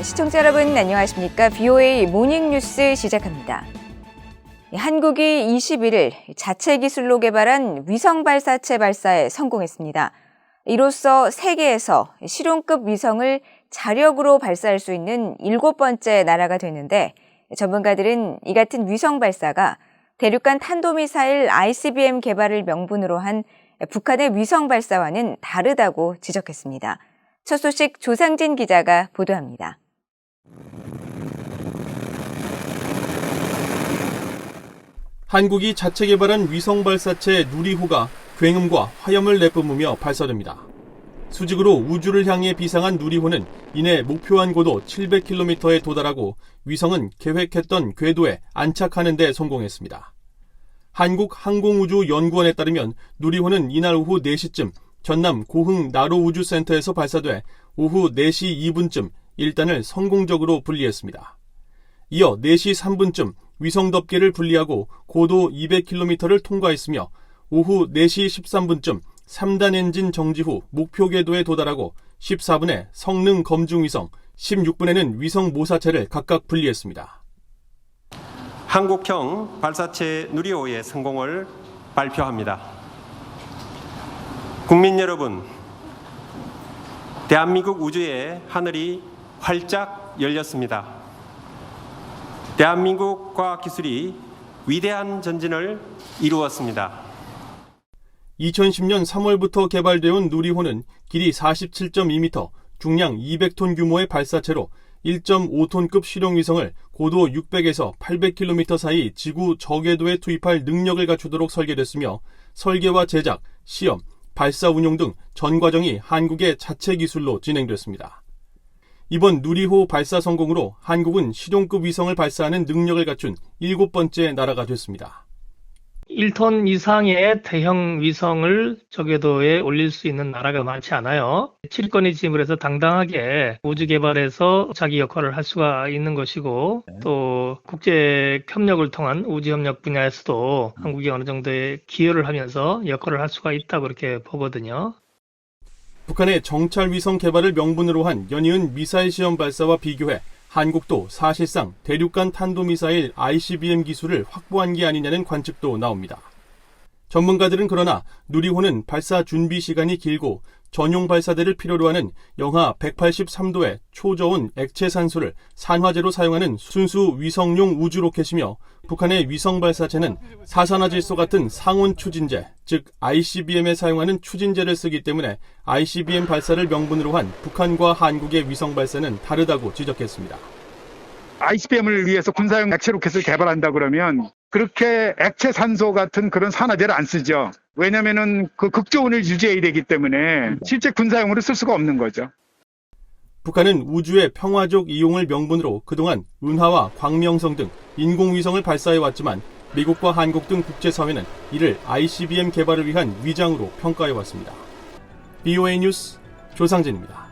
시청자 여러분 안녕하십니까? BOA 모닝뉴스 시작합니다. 한국이 21일 자체 기술로 개발한 위성 발사체 발사에 성공했습니다. 이로써 세계에서 실용급 위성을 자력으로 발사할 수 있는 7번째 나라가 됐는데, 전문가들은 이 같은 위성 발사가 대륙간 탄도미사일 ICBM 개발을 명분으로 한 북한의 위성 발사와는 다르다고 지적했습니다. 첫 소식 조상진 기자가 보도합니다. 한국이 자체 개발한 위성 발사체 누리호가 굉음과 화염을 내뿜으며 발사됩니다. 수직으로 우주를 향해 비상한 누리호는 이내 목표한 고도 700km에 도달하고 위성은 계획했던 궤도에 안착하는 데 성공했습니다. 한국항공우주연구원에 따르면 누리호는 이날 오후 4시쯤 전남 고흥 나로우주센터에서 발사돼 오후 4시 2분쯤 1단을 성공적으로 분리했습니다. 이어 4시 3분쯤 위성 덮개를 분리하고 고도 200km를 통과했으며 오후 4시 13분쯤 3단 엔진 정지 후 목표 궤도에 도달하고 14분에 성능 검증 위성, 16분에는 위성 모사체를 각각 분리했습니다. 한국형 발사체 누리호의 성공을 발표합니다. 국민 여러분, 대한민국 우주의 하늘이 활짝 열렸습니다. 대한민국 과학기술이 위대한 전진을 이루었습니다. 2010년 3월부터 개발되어 누리호는 길이 47.2m, 중량 200톤 규모의 발사체로 1.5톤급 실용위성을 고도 600에서 800km 사이 지구 저궤도에 투입할 능력을 갖추도록 설계됐으며 설계와 제작, 시험, 발사 운용 등 전 과정이 한국의 자체 기술로 진행됐습니다. 이번 누리호 발사 성공으로 한국은 실용급 위성을 발사하는 능력을 갖춘 7번째 나라가 됐습니다. 1톤 이상의 대형 위성을 저궤도에 올릴 수 있는 나라가 많지 않아요. 7건의 짐을 해서 당당하게 우주 개발에서 자기 역할을 할 수가 있는 것이고, 또 국제 협력을 통한 우주 협력 분야에서도 한국이 어느 정도의 기여를 하면서 역할을 할 수가 있다고 그렇게 보거든요. 북한의 정찰 위성 개발을 명분으로 한 연이은 미사일 시험 발사와 비교해 한국도 사실상 대륙간 탄도미사일 ICBM 기술을 확보한 게 아니냐는 관측도 나옵니다. 전문가들은 그러나 누리호는 발사 준비 시간이 길고 전용 발사대를 필요로 하는 영하 183도의 초저온 액체 산소를 산화제로 사용하는 순수 위성용 우주 로켓이며, 북한의 위성 발사체는 사산화질소 같은 상온 추진제, 즉 ICBM에 사용하는 추진제를 쓰기 때문에 ICBM 발사를 명분으로 한 북한과 한국의 위성 발사는 다르다고 지적했습니다. ICBM을 위해서 군사용 액체 로켓을 개발한다 그러면 그렇게 액체 산소 같은 그런 산화제를 안 쓰죠. 왜냐면은 그 극저온을 유지해야 되기 때문에 실제 군사용으로 쓸 수가 없는 거죠. 북한은 우주의 평화적 이용을 명분으로 그동안 은하와 광명성 등 인공위성을 발사해왔지만 미국과 한국 등 국제사회는 이를 ICBM 개발을 위한 위장으로 평가해왔습니다. BOA 뉴스 조상진입니다.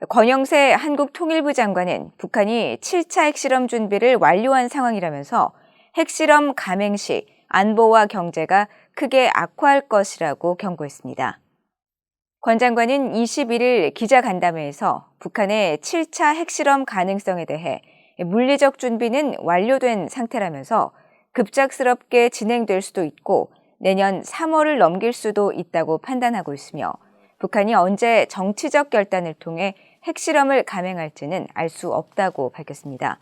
권영세 한국통일부 장관은 북한이 7차 핵실험 준비를 완료한 상황이라면서 핵실험 감행 시 안보와 경제가 크게 악화할 것이라고 경고했습니다. 권 장관은 21일 기자간담회에서 북한의 7차 핵실험 가능성에 대해 물리적 준비는 완료된 상태라면서 급작스럽게 진행될 수도 있고 내년 3월을 넘길 수도 있다고 판단하고 있으며, 북한이 언제 정치적 결단을 통해 핵실험을 감행할지는 알 수 없다고 밝혔습니다.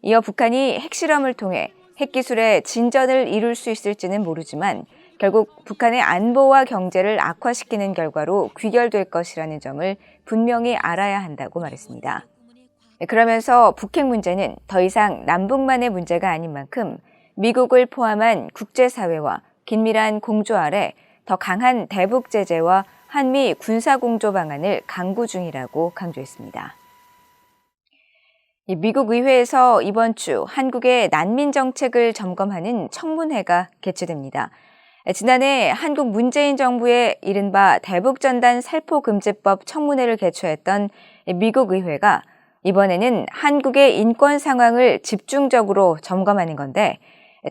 이어 북한이 핵실험을 통해 핵기술의 진전을 이룰 수 있을지는 모르지만 결국 북한의 안보와 경제를 악화시키는 결과로 귀결될 것이라는 점을 분명히 알아야 한다고 말했습니다. 그러면서 북핵 문제는 더 이상 남북만의 문제가 아닌 만큼 미국을 포함한 국제사회와 긴밀한 공조 아래 더 강한 대북 제재와 한미 군사공조 방안을 강구 중이라고 강조했습니다. 미국 의회에서 이번 주 한국의 난민 정책을 점검하는 청문회가 개최됩니다. 지난해 한국 문재인 정부의 이른바 대북전단 살포금지법 청문회를 개최했던 미국 의회가 이번에는 한국의 인권 상황을 집중적으로 점검하는 건데,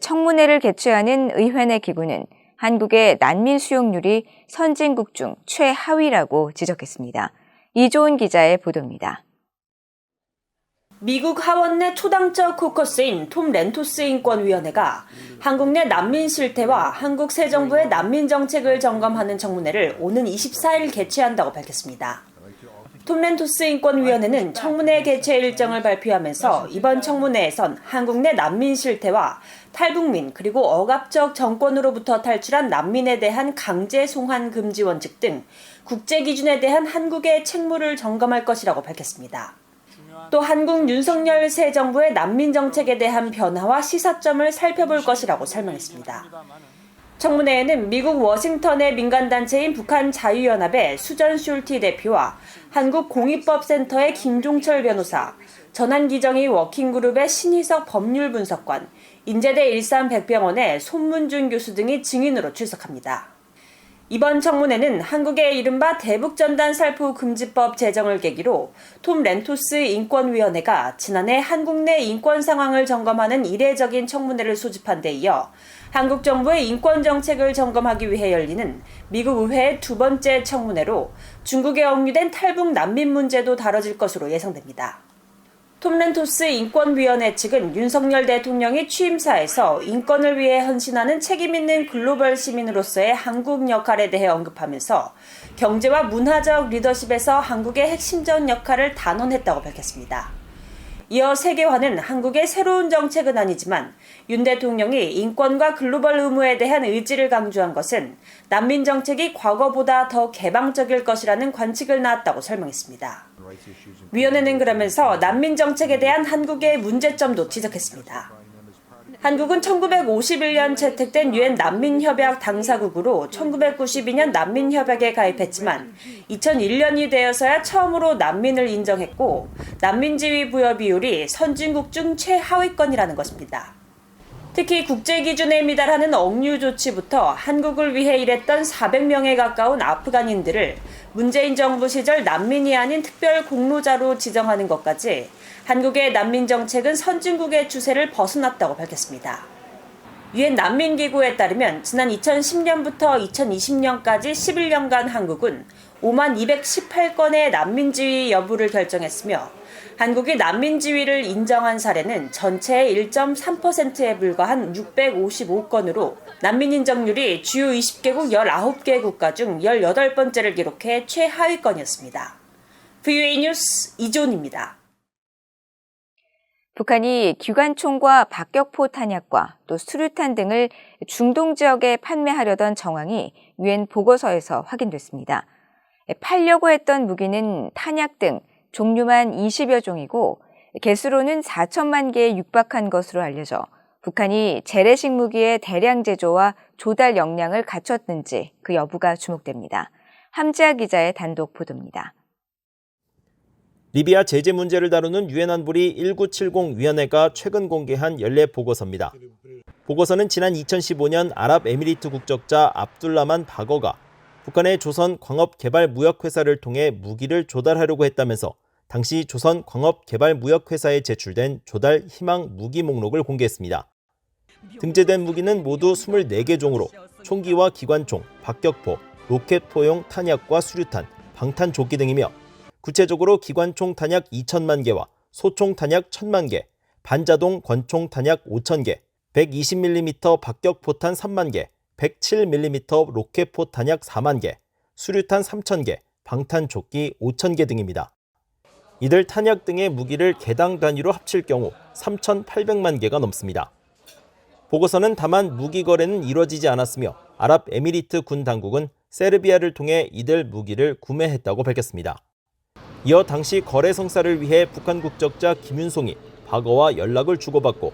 청문회를 개최하는 의회 내 기구는 한국의 난민 수용률이 선진국 중 최하위라고 지적했습니다. 이조은 기자의 보도입니다. 미국 하원 내 초당적 코커스인 톰 렌토스 인권위원회가 한국 내 난민 실태와 한국 새 정부의 난민 정책을 점검하는 청문회를 오는 24일 개최한다고 밝혔습니다. 톰 렌토스 인권위원회는 청문회 개최 일정을 발표하면서 이번 청문회에선 한국 내 난민 실태와 탈북민 그리고 억압적 정권으로부터 탈출한 난민에 대한 강제 송환 금지 원칙 등 국제 기준에 대한 한국의 책무를 점검할 것이라고 밝혔습니다. 또 한국 윤석열 새 정부의 난민 정책에 대한 변화와 시사점을 살펴볼 것이라고 설명했습니다. 청문회에는 미국 워싱턴의 민간단체인 북한 자유연합의 수전 슐티 대표와 한국공익법센터의 김종철 변호사, 전환기정의 워킹그룹의 신희석 법률분석관, 인제대 일산백병원의 손문준 교수 등이 증인으로 출석합니다. 이번 청문회는 한국의 이른바 대북전단 살포 금지법 제정을 계기로 톰 렌토스 인권위원회가 지난해 한국 내 인권 상황을 점검하는 이례적인 청문회를 소집한 데 이어 한국 정부의 인권 정책을 점검하기 위해 열리는 미국 의회의 두 번째 청문회로 중국에 억류된 탈북 난민 문제도 다뤄질 것으로 예상됩니다. 톰 렌토스 인권위원회 측은 윤석열 대통령이 취임사에서 인권을 위해 헌신하는 책임 있는 글로벌 시민으로서의 한국 역할에 대해 언급하면서 경제와 문화적 리더십에서 한국의 핵심적 역할을 단언했다고 밝혔습니다. 이어 세계화는 한국의 새로운 정책은 아니지만 윤 대통령이 인권과 글로벌 의무에 대한 의지를 강조한 것은 난민 정책이 과거보다 더 개방적일 것이라는 관측을 낳았다고 설명했습니다. 위원회는 그러면서 난민 정책에 대한 한국의 문제점도 지적했습니다. 한국은 1951년 채택된 유엔 난민협약 당사국으로 1992년 난민협약에 가입했지만 2001년이 되어서야 처음으로 난민을 인정했고 난민지위 부여 비율이 선진국 중 최하위권이라는 것입니다. 특히 국제 기준에 미달하는 억류 조치부터 한국을 위해 일했던 400명에 가까운 아프간인들을 문재인 정부 시절 난민이 아닌 특별 공로자로 지정하는 것까지 한국의 난민 정책은 선진국의 추세를 벗어났다고 밝혔습니다. 유엔 난민기구에 따르면 지난 2010년부터 2020년까지 11년간 한국은 5만 218건의 난민지위 여부를 결정했으며 한국이 난민지위를 인정한 사례는 전체의 1.3%에 불과한 655건으로 난민 인정률이 주요 20개국 19개 국가 중 18번째를 기록해 최하위권이었습니다. VOA 뉴스 이존입니다. 북한이 기관총과 박격포 탄약과 또 수류탄 등을 중동 지역에 판매하려던 정황이 유엔 보고서에서 확인됐습니다. 팔려고 했던 무기는 탄약 등 종류만 20여 종이고 개수로는 4천만 개에 육박한 것으로 알려져 북한이 재래식 무기의 대량 제조와 조달 역량을 갖췄는지 그 여부가 주목됩니다. 함지아 기자의 단독 보도입니다. 리비아 제재 문제를 다루는 유엔 안보리 1970 위원회가 최근 공개한 연례 보고서입니다. 보고서는 지난 2015년 아랍에미리트 국적자 압둘라만 바거가 북한의 조선 광업개발무역회사를 통해 무기를 조달하려고 했다면서 당시 조선 광업개발무역회사에 제출된 조달 희망 무기 목록을 공개했습니다. 등재된 무기는 모두 24개 종으로 총기와 기관총, 박격포, 로켓포용 탄약과 수류탄, 방탄조끼 등이며 구체적으로 기관총 탄약 2천만 개와 소총 탄약 1,000만 개, 반자동 권총 탄약 5,000개, 120mm 박격포탄 3만 개, 107mm 로켓포 탄약 4만 개, 수류탄 3,000개, 방탄조끼 5,000개 등입니다. 이들 탄약 등의 무기를 개당 단위로 합칠 경우 3,800만 개가 넘습니다. 보고서는 다만 무기 거래는 이뤄지지 않았으며 아랍에미리트 군 당국은 세르비아를 통해 이들 무기를 구매했다고 밝혔습니다. 이어 당시 거래 성사를 위해 북한 국적자 김윤송이 바거와 연락을 주고받고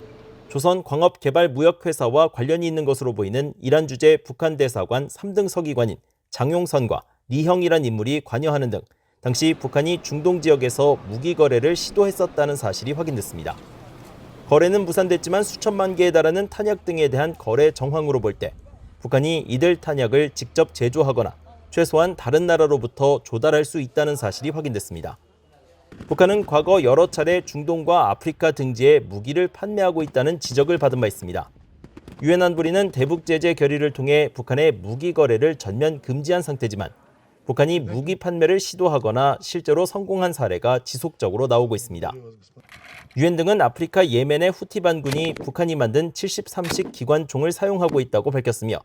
조선 광업개발무역회사와 관련이 있는 것으로 보이는 이란 주재 북한 대사관 3등 서기관인 장용선과 리형이란 인물이 관여하는 등 당시 북한이 중동 지역에서 무기 거래를 시도했었다는 사실이 확인됐습니다. 거래는 무산됐지만 수천만 개에 달하는 탄약 등에 대한 거래 정황으로 볼 때 북한이 이들 탄약을 직접 제조하거나 최소한 다른 나라로부터 조달할 수 있다는 사실이 확인됐습니다. 북한은 과거 여러 차례 중동과 아프리카 등지에 무기를 판매하고 있다는 지적을 받은 바 있습니다. 유엔 안보리는 대북 제재 결의를 통해 북한의 무기 거래를 전면 금지한 상태지만 북한이 무기 판매를 시도하거나 실제로 성공한 사례가 지속적으로 나오고 있습니다. 유엔 등은 아프리카 예멘의 후티 반군이 북한이 만든 73식 기관총을 사용하고 있다고 밝혔으며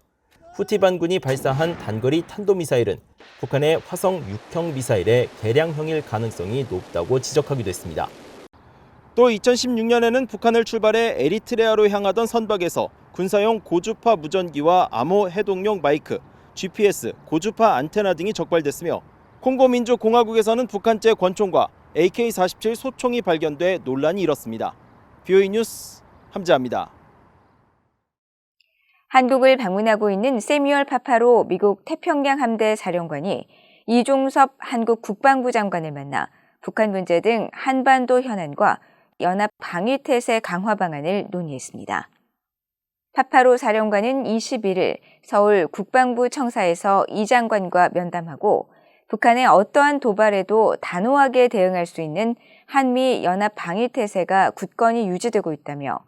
후티 반군이 발사한 단거리 탄도미사일은 북한의 화성 6형 미사일의 개량형일 가능성이 높다고 지적하기도 했습니다. 또 2016년에는 북한을 출발해 에리트레아로 향하던 선박에서 군사용 고주파 무전기와 암호 해독용 마이크, GPS, 고주파 안테나 등이 적발됐으며 콩고민주공화국에서는 북한제 권총과 AK-47 소총이 발견돼 논란이 일었습니다. BOE 뉴스 함재합니다. 한국을 방문하고 있는 세뮤얼 파파로 미국 태평양 함대 사령관이 이종섭 한국 국방부 장관을 만나 북한 문제 등 한반도 현안과 연합 방위태세 강화 방안을 논의했습니다. 파파로 사령관은 21일 서울 국방부 청사에서 이 장관과 면담하고 북한의 어떠한 도발에도 단호하게 대응할 수 있는 한미 연합 방위태세가 굳건히 유지되고 있다며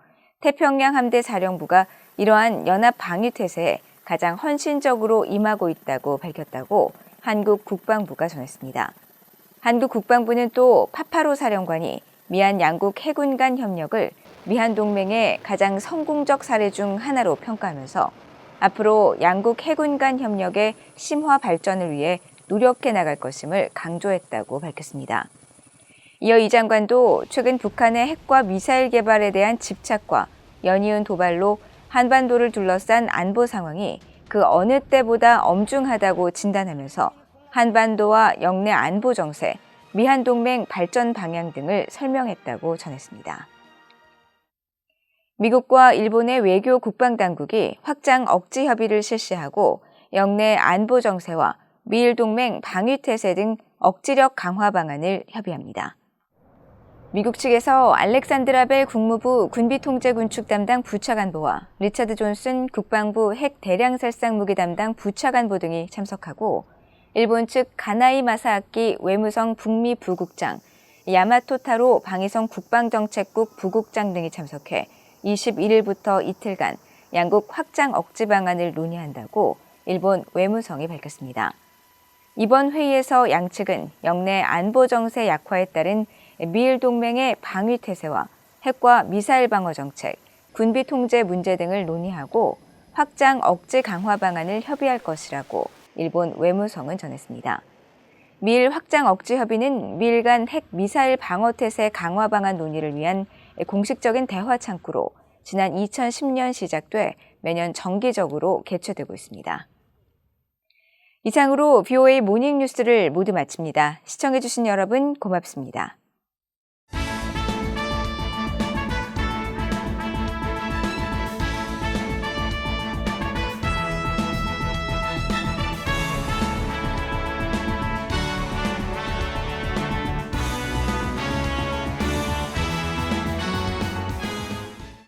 태평양 함대 사령부가 이러한 연합 방위태세에 가장 헌신적으로 임하고 있다고 밝혔다고 한국 국방부가 전했습니다. 한국 국방부는 또 파파로 사령관이 미한 양국 해군 간 협력을 미한 동맹의 가장 성공적 사례 중 하나로 평가하면서 앞으로 양국 해군 간 협력의 심화 발전을 위해 노력해 나갈 것임을 강조했다고 밝혔습니다. 이어 이 장관도 최근 북한의 핵과 미사일 개발에 대한 집착과 연이은 도발로 한반도를 둘러싼 안보 상황이 그 어느 때보다 엄중하다고 진단하면서 한반도와 영내 안보 정세, 미한 동맹 발전 방향 등을 설명했다고 전했습니다. 미국과 일본의 외교 국방당국이 확장 억지 협의를 실시하고 영내 안보 정세와 미일 동맹 방위태세 등 억지력 강화 방안을 협의합니다. 미국 측에서 알렉산드라 벨 국무부 군비통제군축 담당 부차관보와 리차드 존슨 국방부 핵 대량살상 무기 담당 부차관보 등이 참석하고 일본 측 가나이 마사아키 외무성 북미 부국장, 야마토 타로 방위성 국방정책국 부국장 등이 참석해 21일부터 이틀간 양국 확장 억지 방안을 논의한다고 일본 외무성이 밝혔습니다. 이번 회의에서 양측은 영내 안보 정세 약화에 따른 미일 동맹의 방위 태세와 핵과 미사일 방어 정책, 군비 통제 문제 등을 논의하고 확장 억제 강화 방안을 협의할 것이라고 일본 외무성은 전했습니다. 미일 확장 억지 협의는 미일 간 핵 미사일 방어 태세 강화 방안 논의를 위한 공식적인 대화 창구로 지난 2010년 시작돼 매년 정기적으로 개최되고 있습니다. 이상으로 BOA 모닝 뉴스를 모두 마칩니다. 시청해주신 여러분 고맙습니다.